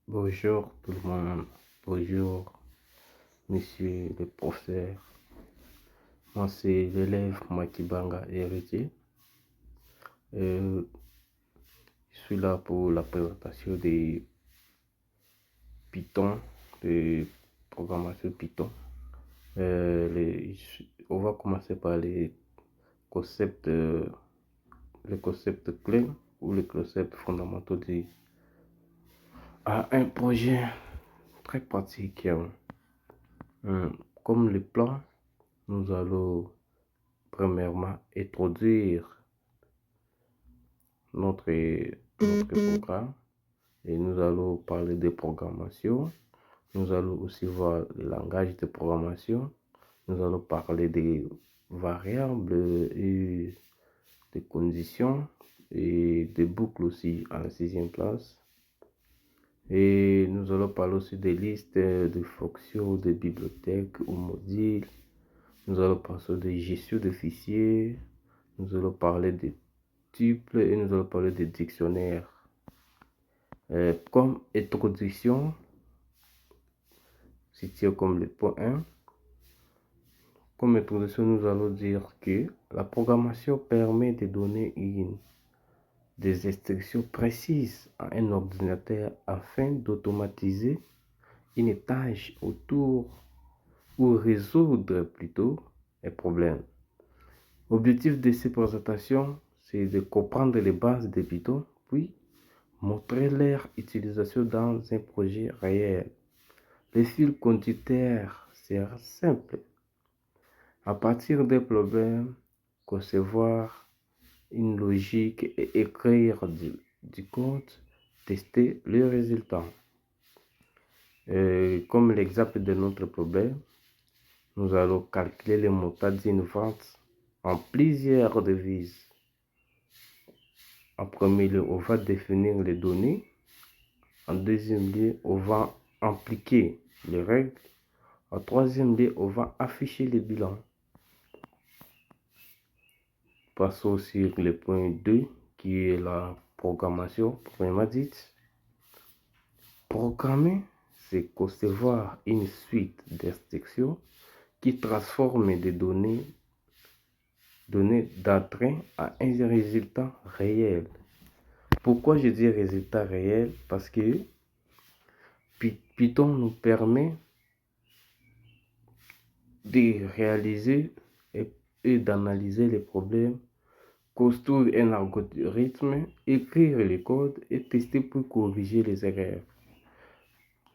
Bonjour tout le monde, bonjour monsieur le professeur. Moi c'est l'élève Makibanga Héritier. Je suis là pour la présentation des Python, de programmation Python. On va commencer par les concepts, clés ou les concepts fondamentaux à un projet très pratique. Comme le plan, nous allons premièrement introduire notre programme et nous allons parler de programmation. Nous allons aussi voir le langage de programmation. Nous allons parler des variables et des conditions et des boucles aussi à la 6e classe. Et nous allons parler aussi des listes de fonctions, de bibliothèques ou modules. Nous allons parler de gestion de fichiers. Nous allons parler des tuples et nous allons parler des dictionnaires. Comme introduction, situé comme le point 1, comme introduction, nous allons dire que la programmation permet de donner des instructions précises à un ordinateur afin d'automatiser une tâche autour ou résoudre plutôt un problème. L'objectif de ces présentations, c'est de comprendre les bases de Python, puis montrer leur utilisation dans un projet réel. Le fil conducteur sera simple. À partir des problèmes, concevoir une logique et écrire du code, tester le résultat. Comme l'exemple de notre problème, nous allons calculer le montant d'une vente en plusieurs devises. En premier lieu, on va définir les données. En deuxième lieu, on va appliquer les règles. En troisième lieu, on va afficher les bilans. Passons sur le point 2 qui est la programmation proprement dite. Programmer, c'est concevoir une suite d'instructions qui transforment des données d'entrée à un résultat réel. Pourquoi je dis résultat réel? Parce que Python nous permet de réaliser et d'analyser les problèmes, construire un algorithme, écrire les codes et tester pour corriger les erreurs.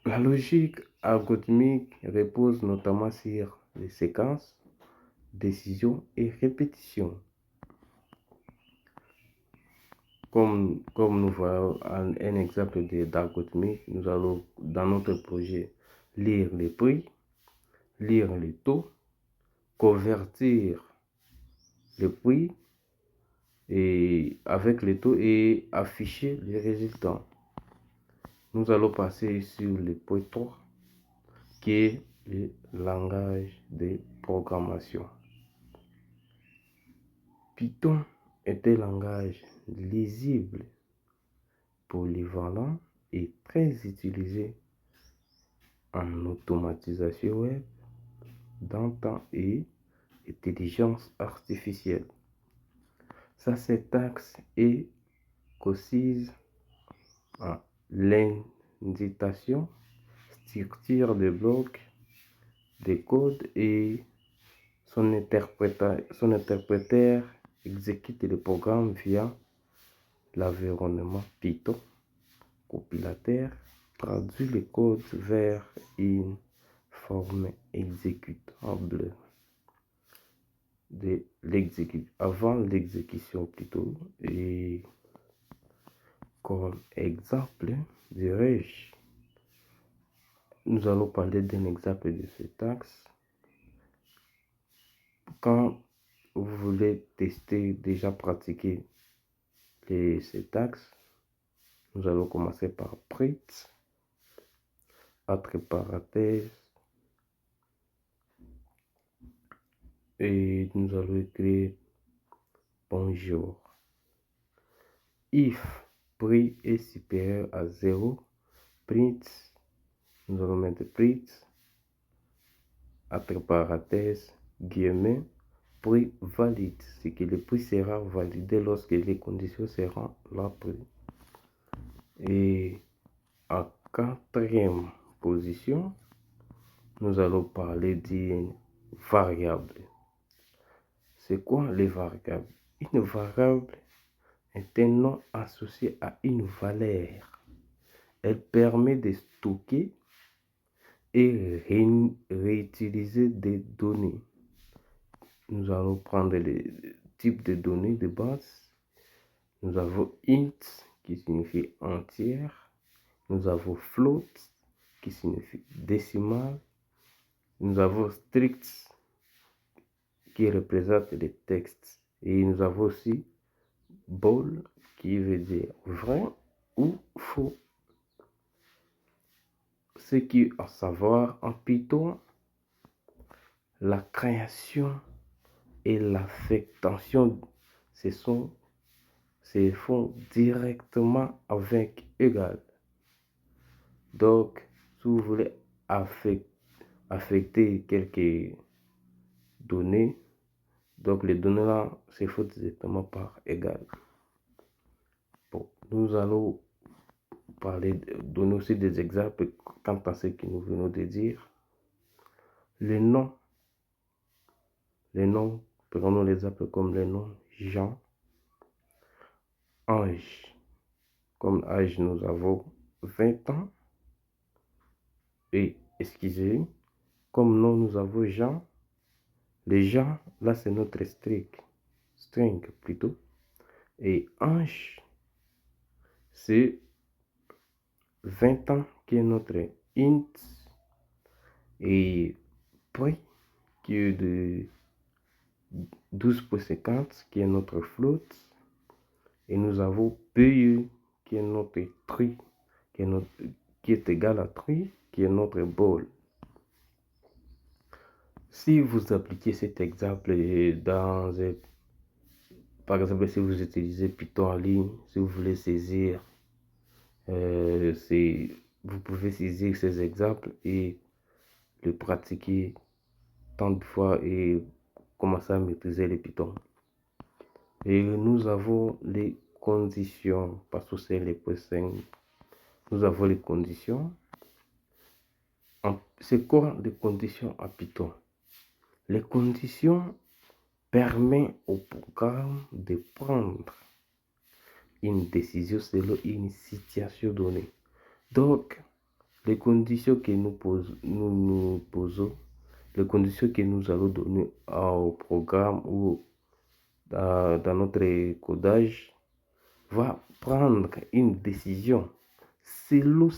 La logique algorithmique repose notamment sur les séquences, décisions et répétitions. Comme nous voyons un exemple d'algorithmique, nous allons dans notre projet lire les prix, lire les taux, convertir le prix et avec les taux et afficher les résultats. Nous allons passer sur le point 3 qui est le langage de programmation. Python est un langage lisible, polyvalent et très utilisé en automatisation web, data et intelligence artificielle. Sa syntaxe est concise en l'indication, structure de blocs, de codes et son interpréteur exécute le programme via l'environnement Python. Compilateur traduit le code vers une forme exécutable avant l'exécution plutôt. Et comme exemple, dirais-je, nous allons parler d'un exemple de syntaxe. Quand vous voulez tester, déjà pratiquer les syntaxes, nous allons commencer par print, entre parenthèses, et nous allons écrire bonjour. If prix est supérieur à 0, print, nous allons mettre print, entre parenthèses, guillemets, prix valide. C'est que le prix sera validé lorsque les conditions seront là. Et en quatrième position, nous allons parler d'une variable. C'est quoi les variables? Une variable est un nom associé à une valeur. Elle permet de stocker et réutiliser des données. Nous allons prendre les types de données de base. Nous avons int qui signifie entière. Nous avons float qui signifie décimal. Nous avons strict qui représente les textes. Et nous avons aussi bool qui veut dire vrai ou faux. Ce qui est à savoir en Python, la création et l'affectation se font directement avec égal. Donc, si vous voulez affecter quelques données, donc les données là se font directement par égal. Bon, nous allons donner aussi des exemples quant à ce que nous venons de dire. Les noms, prenons l'exemple comme les noms Jean, Ange. Comme âge, nous avons 20 ans. Et excusez, comme nom, nous avons Jean. Les Jean, là, c'est notre string plutôt. Et Ange, c'est 20 ans qui est notre int. Et prix qui est de 12,50 qui est notre float. Et nous avons PE qui est notre tri, qui est égal à tri, qui est notre bool. Si vous appliquez cet exemple par exemple, si vous utilisez Python en ligne, si vous voulez saisir, vous pouvez saisir ces exemples et le pratiquer tant de fois et commencer à maîtriser les Python. Et nous avons les conditions, parce que c'est les points 5. Nous avons les conditions. C'est quoi les conditions à Python? Les conditions permettent au programme de prendre une décision selon une situation donnée. Donc, les conditions que nous posons, les conditions que nous allons donner au programme ou dans notre codage, va prendre une décision selon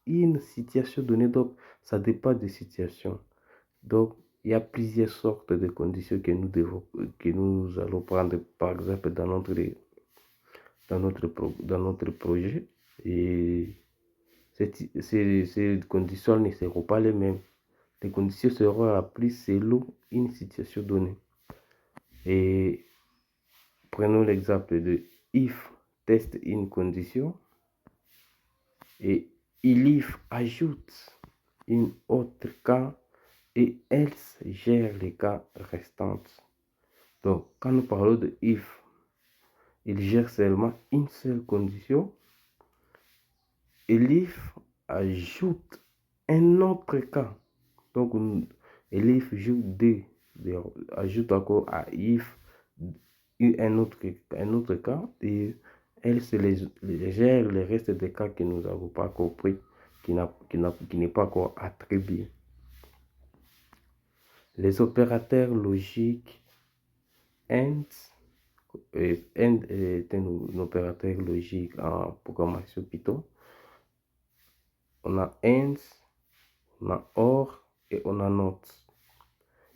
une situation donnée. Donc, ça dépend des situations. Donc, il y a plusieurs sortes de conditions que nous allons prendre, par exemple, dans notre projet. Et ces conditions ne seront pas les mêmes. Les conditions seront appliquées selon une situation donnée. Et prenons l'exemple de if teste une condition et if ajoute une autre cas et else gère les cas restants. Donc, quand nous parlons de if, il gère seulement une seule condition. Et l'if ajoute un autre cas. Donc, l'if ajoute encore à if un autre cas. Et elle gère le reste des cas que nous n'avons pas compris, qui n'est pas encore attribué. Les opérateurs logiques AND est un opérateur logique en programmation Python. On a AND, on a OR et on a NOT.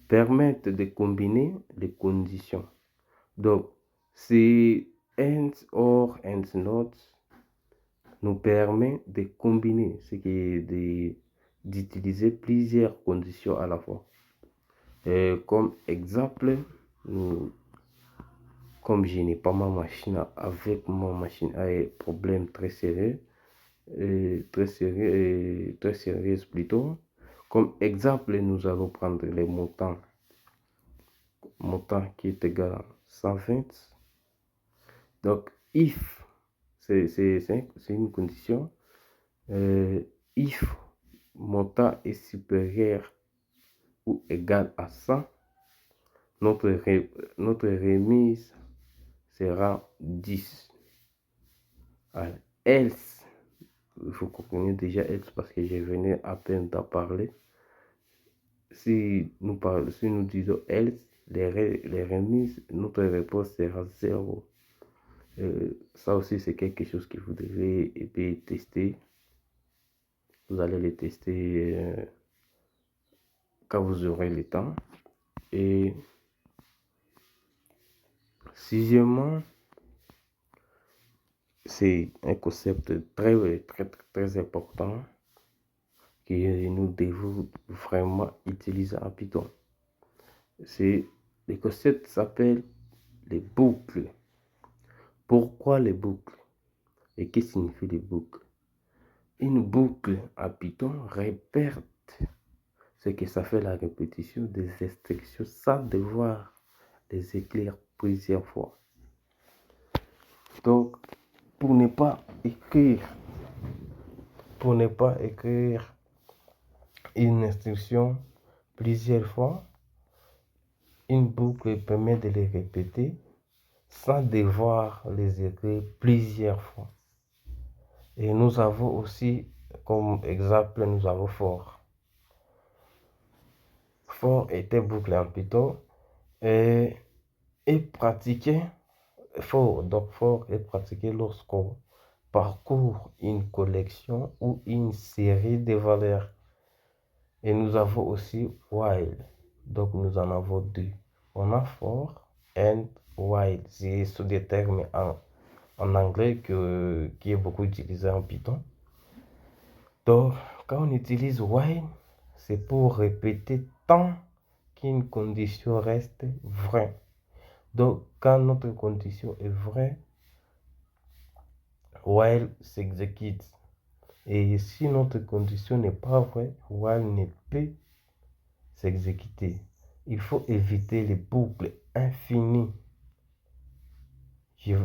Permettent de combiner les conditions. Donc, ces AND, OR, AND, NOT nous permet de combiner, ce qui est d'utiliser plusieurs conditions à la fois. Comme exemple, comme je n'ai pas ma machine, avec ma machine a un problème très sérieux, très sérieuses plutôt. Comme exemple, nous allons prendre les montants qui est égal à 120. Donc, if, c'est une condition, if montant est supérieur ou égal à 100, notre remise sera 10. Alors, else, vous comprenez déjà else parce que je venais à peine d'en parler. Si nous disons else, les remises, notre réponse sera 0. Ça aussi, c'est quelque chose que vous devez tester. Vous allez les tester quand vous aurez le temps. Et sixièmement, c'est un concept très important que nous devons vraiment utiliser en Python. Le concept s'appelle les boucles. Pourquoi les boucles? Et qu'est-ce que signifie les boucles? Une boucle à Python répète ce que ça fait la répétition des instructions sans devoir les écrire plusieurs fois. Donc, pour ne pas écrire une instruction plusieurs fois, une boucle permet de les répéter sans devoir les écrire plusieurs fois. Et nous avons aussi, comme exemple, nous avons for. For est une boucle en Python et pratiqué. Donc for est pratiqué lorsqu'on parcourt une collection ou une série de valeurs. Et nous avons aussi while. Donc nous en avons deux. On a for and while. C'est sous des termes en anglais qui est beaucoup utilisé en Python. Donc quand on utilise while, c'est pour répéter tant qu'une condition reste vraie. Donc quand notre condition est vraie, while s'exécute. Et si notre condition n'est pas vraie, while ne peut s'exécuter. Il faut éviter les boucles infinies.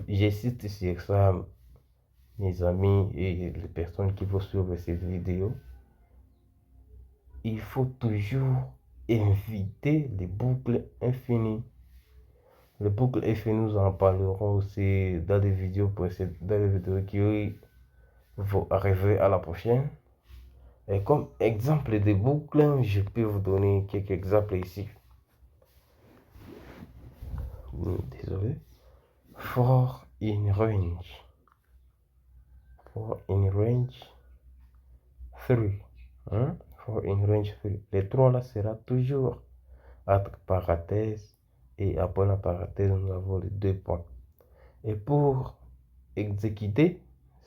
J'insiste sur ça, mes amis et les personnes qui vont suivre cette vidéo. Il faut toujours éviter les boucles infinies. Les boucles infinies, nous en parlerons aussi dans les vidéos qui vont arriver à la prochaine. Et comme exemple de boucles, je peux vous donner quelques exemples ici. Désolé. For in range. For in range 3. For in range 3. Les 3 là sera toujours entre parenthèses. Et après la parenthèse, nous avons les 2 points. Et pour exécuter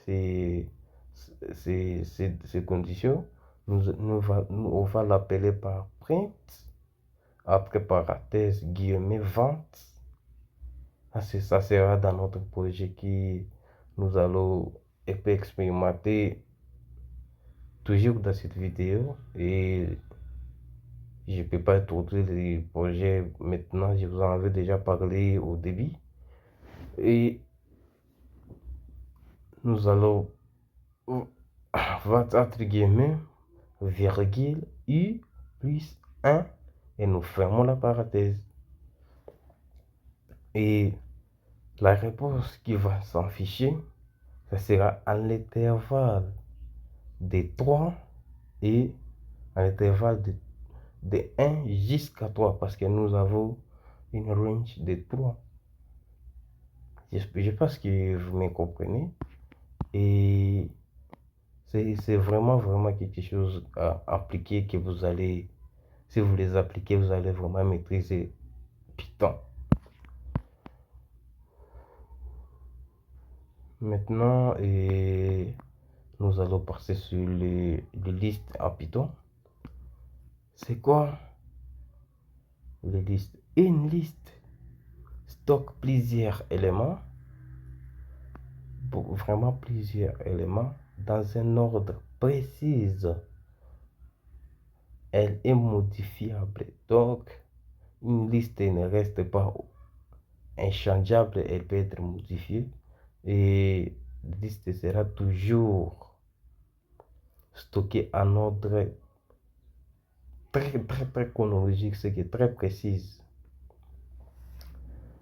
ces conditions, on va l'appeler par print, entre parenthèses, guillemets, vente. Ça sera dans notre projet qui nous allons expérimenter toujours dans cette vidéo. Et je ne peux pas introduire les projets maintenant, je vous en avais déjà parlé au début. Et nous allons entre guillemets, virgule, U plus 1 et nous fermons la parenthèse. Et la réponse qui va s'afficher, ça sera à l'intervalle de 3 et à l'intervalle de 1 jusqu'à 3 parce que nous avons une range de 3. Je pense que vous me comprenez. Et c'est vraiment quelque chose à appliquer que vous allez, si vous les appliquez, vous allez vraiment maîtriser Python. Maintenant, nous allons passer sur les listes à Python. C'est quoi les listes? Une liste stocke plusieurs éléments, vraiment plusieurs éléments, dans un ordre précis. Elle est modifiable. Donc, une liste ne reste pas inchangeable, elle peut être modifiée. Et la liste sera toujours stockée en ordre très chronologique, ce qui est très précise.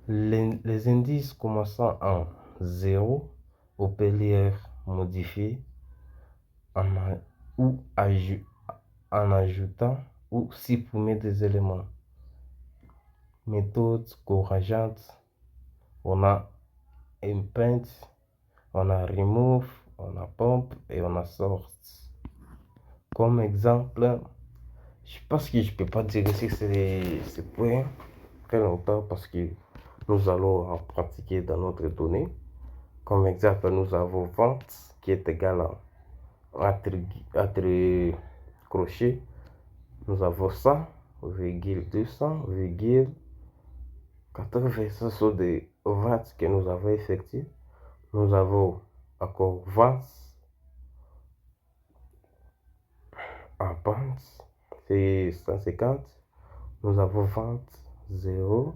Les indices commençant en 0 on peut les modifier ou en ajoutant ou supprimer des éléments. Méthode corrigeante, on a input, on a remove, on a pump et on a sort. Comme exemple, je pense que je ne peux pas dire ici ces points très longtemps parce que nous allons en pratiquer dans notre donnée. Comme exemple, nous avons vente qui est égal à entre crochet. Nous avons 100, 200, 80. Ce sont des ventes que nous avons effectuées. Nous avons encore vente en pente, c'est 150. Nous avons vente 0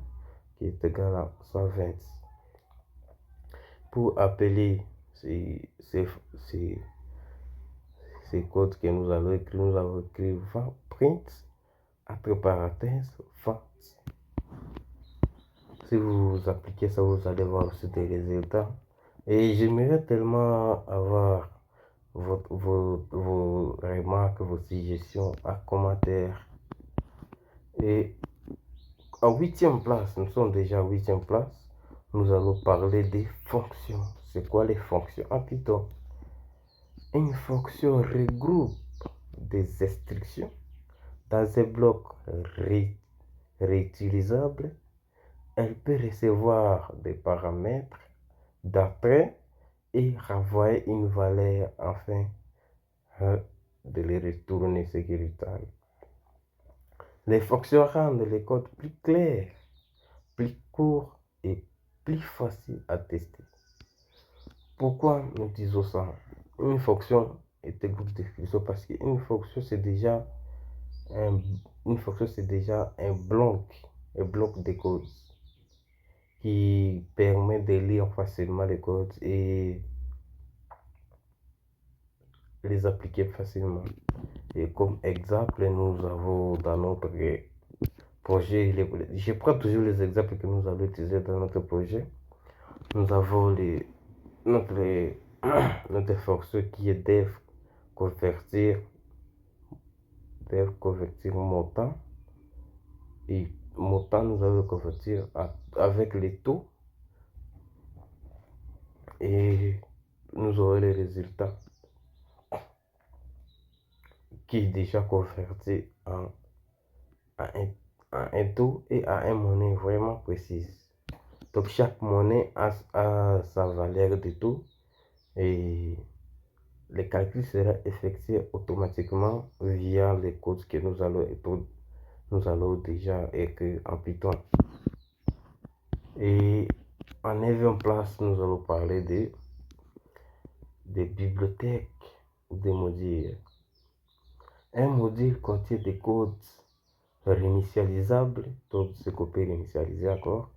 qui est égal à 120. Pour appeler ces codes que nous allons écrire, nous allons écrire print entre parenthèses vente. Si vous appliquez ça, vous allez voir aussi des résultats. Et j'aimerais tellement avoir vos remarques, vos suggestions en commentaire. Et en 8e place, nous sommes déjà à 8e place. Nous allons parler des fonctions. C'est quoi les fonctions en Python? Une fonction regroupe des instructions dans un bloc réutilisable. Elle peut recevoir des paramètres d'après et renvoyer une valeur afin de les retourner sécuritaires. Les fonctions rendent les codes plus clairs, plus courts et plus faciles à tester. Pourquoi nous disons ça? Une fonction est un groupe d'expression parce qu'une fonction c'est déjà un bloc de codes qui permet de lire facilement les codes et les appliquer facilement. Et comme exemple, nous avons dans notre projet, je prends toujours les exemples que nous allons utiliser dans notre projet. Nous avons notre fonction qui est dev convertir montant, et montant nous allons convertir avec les taux et nous aurons les résultats qui est déjà converti à un taux et à une monnaie vraiment précise. Donc chaque monnaie a sa valeur de taux et le calcul sera effectué automatiquement via les codes que nous allons déjà écrire en Python. Et en 9e place, nous allons parler des bibliothèques ou des modules. Un module contient des codes réinitialisables, donc ce qu'on peut réinitialiser encore.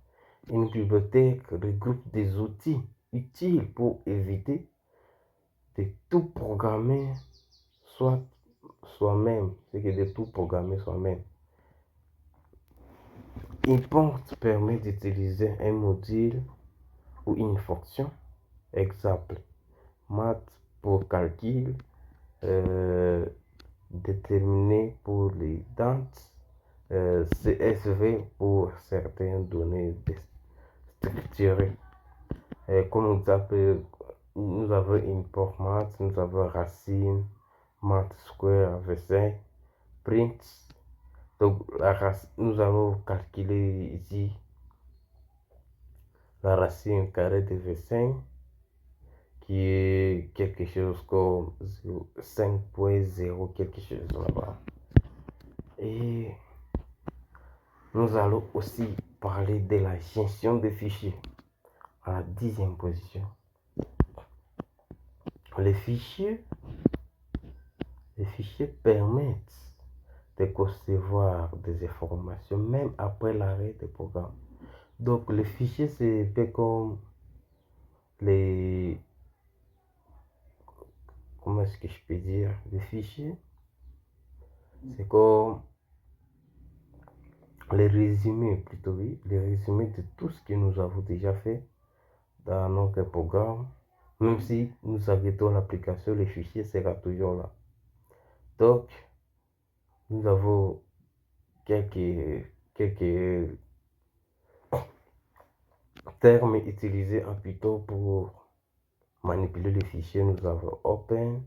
Une bibliothèque regroupe des outils utiles pour éviter de tout programmer soi-même, c'est que de tout programmer soi-même. Import permet d'utiliser un module ou une fonction. Exemple, math pour calcul, déterminer pour les dates, CSV pour certaines données structurées. Comme exemple, nous avons import math, nous avons racine, math square avec 5, print. Donc nous allons calculer ici la racine carrée de V5 qui est quelque chose comme 5.0 quelque chose là-bas. Et nous allons aussi parler de la gestion des fichiers à la 10e position. Les fichiers permettent de concevoir des informations même après l'arrêt des programmes. Donc les fichiers, c'est un peu comme les... Comment est-ce que je peux dire? Les fichiers, c'est comme les résumés, plutôt oui, les résumés de tout ce que nous avons déjà fait dans notre programme. Même si nous arrêtons l'application, le fichier sera toujours là. Donc, nous avons quelques termes utilisés en Python pour manipuler les fichiers. Nous avons open,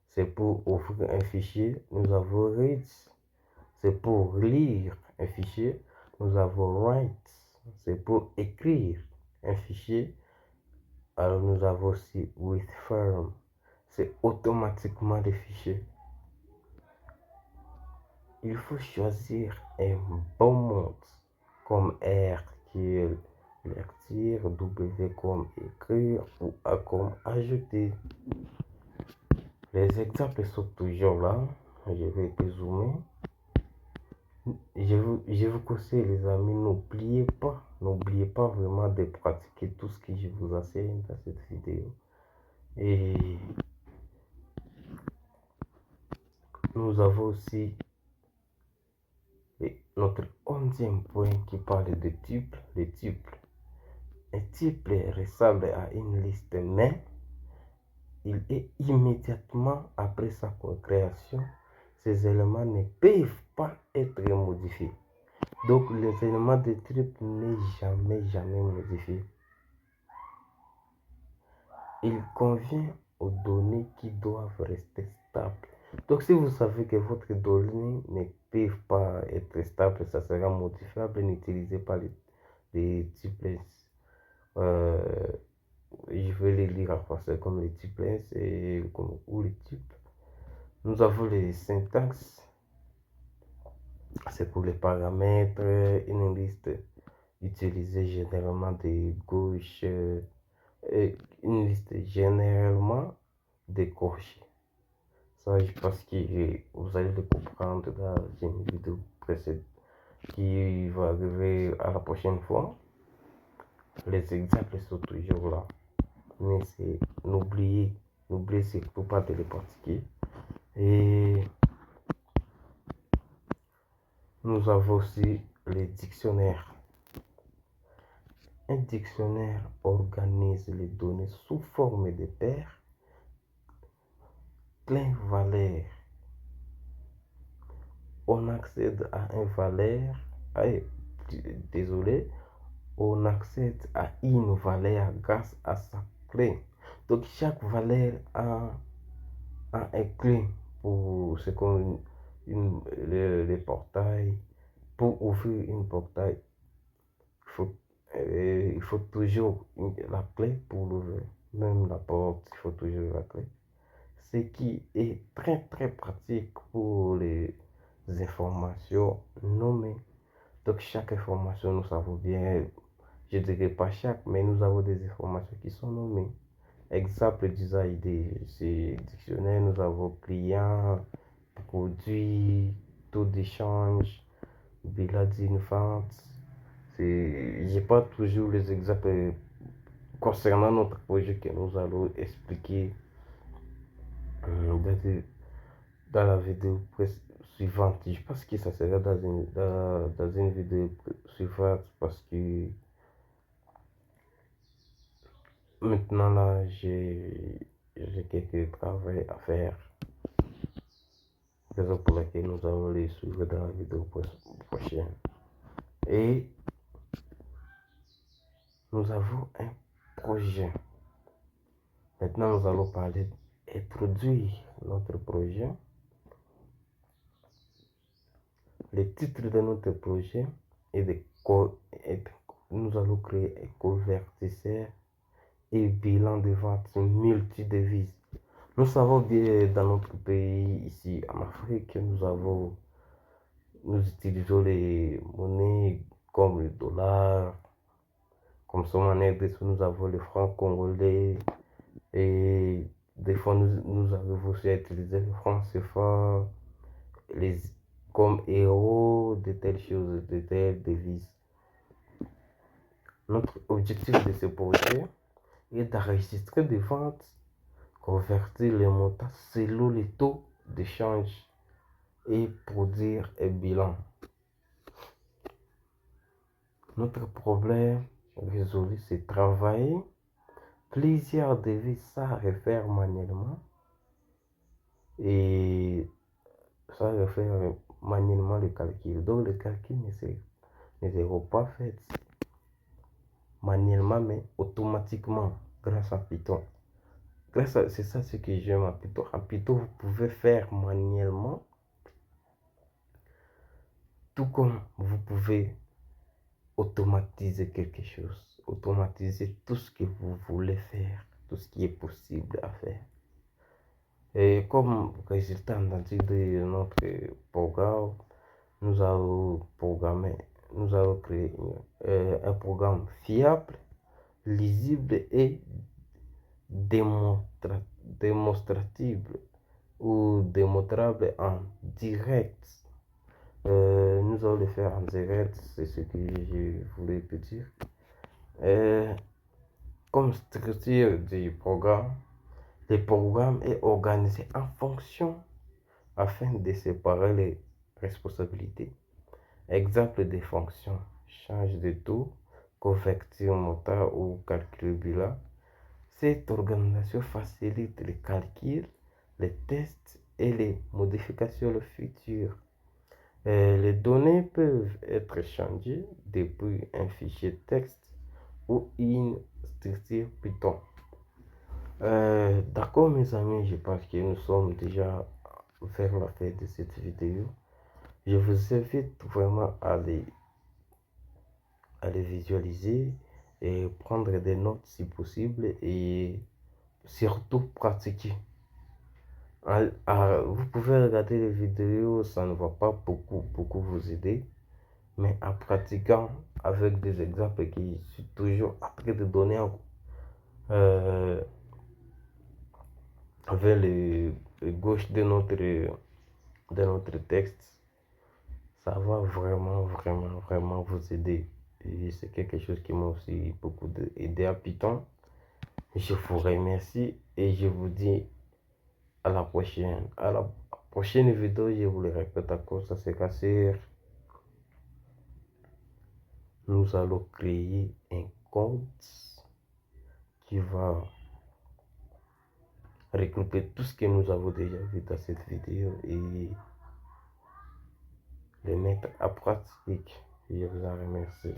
c'est pour ouvrir un fichier. Nous avons read, c'est pour lire un fichier. Nous avons write, c'est pour écrire un fichier. Alors nous avons aussi with firm, c'est automatiquement des fichiers. Il faut choisir un bon mode comme R qui est lire, W comme écrire ou A comme ajouter. Les exemples sont toujours là. Je vais zoomer. Je vous conseille les amis, n'oubliez pas vraiment de pratiquer tout ce que je vous enseigne dans cette vidéo. Et nous avons aussi notre 11e point qui parle de tuples. Les tuples. Un tuple ressemble à une liste, mais il est immédiatement après sa création. Ces éléments ne peuvent pas être modifiés. Donc les éléments de tuple n'est jamais modifié. Il convient aux données qui doivent rester stables. Donc si vous savez que votre données ne peuvent pas être stables, ça sera modifiable, n'utilisez pas les tuples. Je vais les lire en français comme les tuples ou les tuples. Nous avons les syntaxes. C'est pour les paramètres, une liste utilisée généralement de gauche, une liste généralement de gauche. Ça, je pense que vous allez le comprendre dans une vidéo précédente qui va arriver à la prochaine fois. Les exemples sont toujours là. Mais n'oubliez surtout pas de les pratiquer. Et nous avons aussi les dictionnaires. Un dictionnaire organise les données sous forme de paires, plein valeur. On accède à un valeur, on accède à une valeur grâce à sa clé. Donc chaque valeur a un clé pour ce qu'on les portails. Pour ouvrir une portail, il faut toujours la clé pour l'ouvrir. Même la porte, il faut toujours la clé. Ce qui est très pratique pour les informations nommées. Donc chaque information, nous savons bien, je dirais pas chaque, mais nous avons des informations qui sont nommées. Exemple d'usage de ces dictionnaires, nous avons client, produit, taux d'échange, bilan d'une vente. J'ai pas toujours les exemples concernant notre projet que nous allons expliquer dans la vidéo suivante. Je pense que ça sera dans une vidéo suivante parce que maintenant là j'ai quelques travail à faire. Raison pour laquelle nous allons les suivre dans la vidéo prochaine. Et nous avons un projet. Maintenant, nous allons parler d'introduire notre projet. Le titre de notre projet est nous allons créer un convertisseur et bilan de vente multi-devises. Nous savons bien dans notre pays, ici en Afrique, nous utilisons les monnaies comme le dollar, comme son monnaie, nous avons le franc congolais et des fois, nous arrivons aussi à utiliser le franc CFA comme héros de telles choses, de telles devises. Notre objectif de ce projet est d'enregistrer des ventes, convertir les montants selon les taux d'échange et produire un bilan. Notre problème résolu, c'est travailler plusieurs devises sans refaire manuellement et sans refaire manuellement le calcul. Donc le calcul ne sera pas fait manuellement mais automatiquement grâce à Python. C'est ça ce que j'aime à Python. En Python, vous pouvez faire manuellement, tout comme vous pouvez automatiser quelque chose, automatiser tout ce que vous voulez faire, tout ce qui est possible à faire. Et comme résultat de notre programme, nous allons créer un programme fiable, lisible et démonstrable ou démontrable en direct. Nous allons le faire en direct, c'est ce que je voulais te dire. Comme structure du programme, le programme est organisé en fonction afin de séparer les responsabilités. Exemple des fonctions: change de taux, convertir montant ou calcul bilan. Cette organisation facilite les calculs, les tests et les modifications futures. Les données peuvent être changées depuis un fichier texte ou une structure Python. D'accord mes amis, je pense que nous sommes déjà vers la fin de cette vidéo. Je vous invite vraiment à les visualiser et prendre des notes si possible et surtout pratiquer. Vous pouvez regarder les vidéos, ça ne va pas beaucoup vous aider, mais en pratiquant avec des exemples qui sont toujours après de donner vers le gauche de notre texte, ça va vraiment vous aider. Et c'est quelque chose qui m'a aussi beaucoup aidé à Python. Je vous remercie et je vous dis à la prochaine. À la prochaine vidéo, je vous le répète encore, ça c'est cassé. Nous allons créer un compte qui va regrouper tout ce que nous avons déjà vu dans cette vidéo et le mettre à pratique. Je vous en remercie.